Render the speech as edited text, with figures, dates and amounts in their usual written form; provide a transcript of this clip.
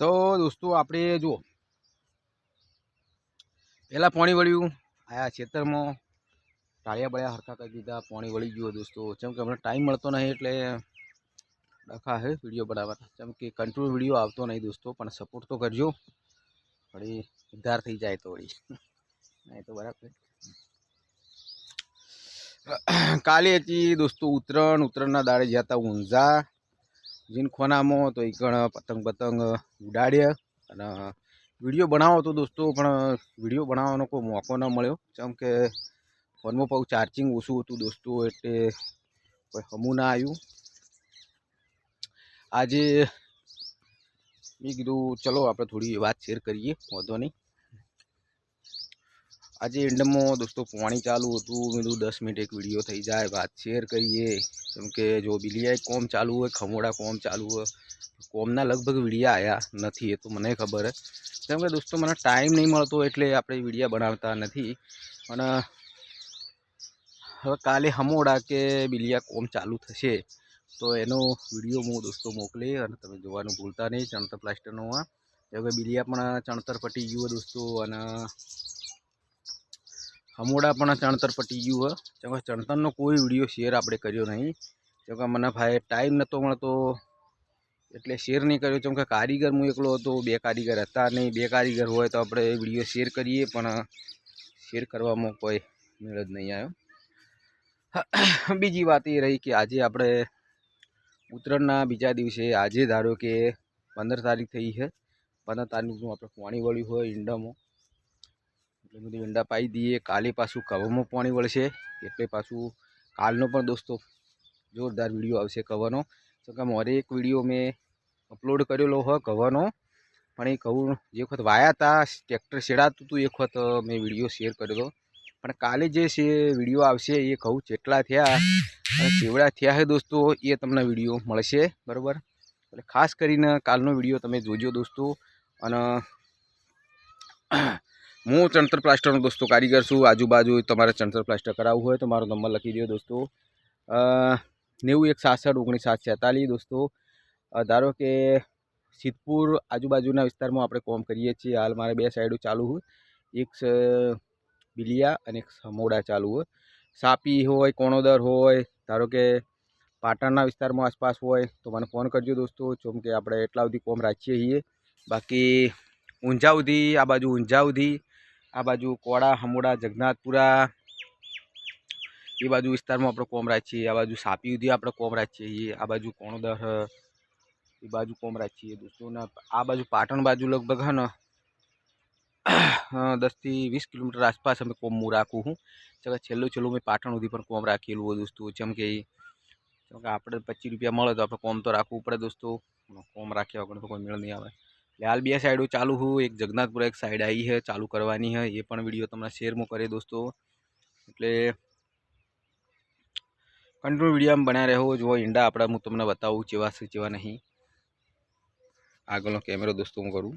તો દોસ્તો આપણે જો પહેલાં પાણી વળ્યું આયા ખેતરમાં ટાળિયા બળિયા હરખા કરી દીધા, પાણી વળી ગયું દોસ્તો. જેમ કે હમણાં ટાઈમ મળતો નહીં એટલે ડખા હે વિડીયો બનાવવાના, જેમ કે કંટ્રોલ વિડીયો આવતો નહીં દોસ્તો, પણ સપોર્ટ તો કરજો, વળી ઉદ્ધાર થઈ જાય તો વળી નહીં તો બરાબર. કાલે હતી દોસ્તો ઉત્તરાયણના દાડે ગયા હતા ઊંઝા જીનખોનામાં, તો એ પતંગ ઉડાડ્યા અને વિડીયો બનાવો તો દોસ્તો, પણ વિડીયો બનાવવાનો કોઈ મોકો ન મળ્યો, જેમ કે ફોનમાં પાછું ચાર્જિંગ ઓછું હતું દોસ્તો, એટલે કોઈ હમું ના આવ્યું. આજે મેં કીધું ચલો આપણે થોડી વાત શેર કરીએ, વાંધો નહીં. આજે એન્ડમાં દોસ્તો પાણી ચાલુ હતું, મેં કીધું 10 મિનિટ એક વિડીયો થઈ જાય, વાત શેર કરીએ. કેમ કે જો બિલિયા કોમ ચાલુ હોય, ખમોડા કોમ ચાલુ હોય, કોમના લગભગ વિડીયા આવ્યા નથી, એ તો મને ખબર હે. કેમ કે દોસ્તો મને ટાઈમ નહીં મળતો એટલે આપણે વિડીયા બનાવતા નથી. અને હવે કાલે હમોડા કે બિલિયા કોમ ચાલુ થશે તો એનો વિડીયો હું દોસ્તો મોકલી અને તમે જોવાનું ભૂલતા નહીં. ચણતર પ્લાસ્ટરનો આ હવે બિલિયા પણ ચણતર પટી ગયું દોસ્તો, અને હમોડા પણ ચણતર પટી ગયું હોય. કેમ કે ચણતરનો કોઈ વિડીયો શેર આપણે કર્યો નહીં, કેમ કે મને ભાઈ ટાઈમ નહોતો મળતો એટલે શેર નહીં કર્યો. કેમ કે કારીગર હું એકલો હતો, 2 કારીગર હતા નહીં. 2 કારીગર હોય તો આપણે વિડીયો શેર કરીએ, પણ શેર કરવામાં કોઈ મેળ જ નહીં આવ્યો. બીજી વાત એ રહી કે આજે આપણે ઉત્તરાયણના બીજા દિવસે, આજે ધારો કે 15 તારીખ થઈ છે, 15 તારીખનું આપણે પાણી વળ્યું હોય ઈંડામાં, એટલે બધું ઈંડા પાઈ દઈએ. કાલે પાછું કવરમાં પાણી વળશે, એટલે પાછું કાલનો પણ દોસ્તો જોરદાર વિડીયો આવશે કવરનો. તો કે મારે એક વિડીયો મેં અપલોડ કરેલો હોય કવરનો, પણ એ ઘઉં જે વખત વાયા હતા ટ્રેક્ટર શેડાતું હતું એ વખત મેં વિડીયો શેર કર્યો. પણ કાલે જે છે વિડીયો આવશે એ ઘઉં જેટલા થયા અને કેવડા થયા છે દોસ્તો એ તમને વિડીયો મળશે, બરાબર. એટલે ખાસ કરીને કાલનો વિડીયો તમે જોજો દોસ્તો. અને હું ચણતર પ્લાસ્ટરનો દોસ્તો કારીગર છું. આજુબાજુ તમારે ચણતર પ્લાસ્ટર કરાવવું હોય તો મારો નંબર લખી દો દોસ્તો, 9166 19 7 46 દોસ્તો. ધારો કે સિદ્ધપુર આજુબાજુના વિસ્તારમાં આપણે કોમ કરીએ છીએ. હાલ મારે 2 સાઈડો ચાલુ હોય, એક બિલિયા અને એક સમોડા ચાલુ હોય. સાપી હોય, કોણોદર હોય, ધારો કે પાટણના વિસ્તારમાં આસપાસ હોય તો મને ફોન કરજો દોસ્તો, જેમ કે આપણે એટલા સુધી કોમ રાખીએ છીએ. બાકી ઊંઝા સુધી, આ બાજુ ઊંઝા સુધી, આ બાજુ કોડા હમોડા જગન્નાથપુરા એ બાજુ વિસ્તારમાં આપણે કોમ રાખીએ. આ બાજુ સાપી સુધી આપણે કોમ રાખીએ છીએ. આ બાજુ કોણોદર એ બાજુ કોમ રાખીએ દોસ્તો. ને આ બાજુ પાટણ બાજુ લગભગ હે ને 10 થી 20 કિલોમીટર આસપાસ અમે કોમ હું રાખું છું. છેલ્લું મેં પાટણ સુધી પણ કોમ રાખેલું હોય દોસ્તો. જેમ કે આપણે 25 રૂપિયા મળે તો આપણે કોમ તો રાખવું પડે દોસ્તો, કોમ રાખ્યા વગર તો કોઈ મેળ નહીં આવે. એટલે હાલ 2 સાઈડો ચાલુ હું, એક જગન્નાથપુરા એક સાઈડ આવી છે ચાલુ કરવાની છે, એ પણ વિડીયો તમને શેરમાં કરે દોસ્તો. એટલે કંટ્રોલ વિડીયોમાં બન્યા રહો, જો ઈંડા આપણા હું તમને બતાવું જેવા છે જેવા નહીં. આગળનો કેમેરો દોસ્તો હું કરું.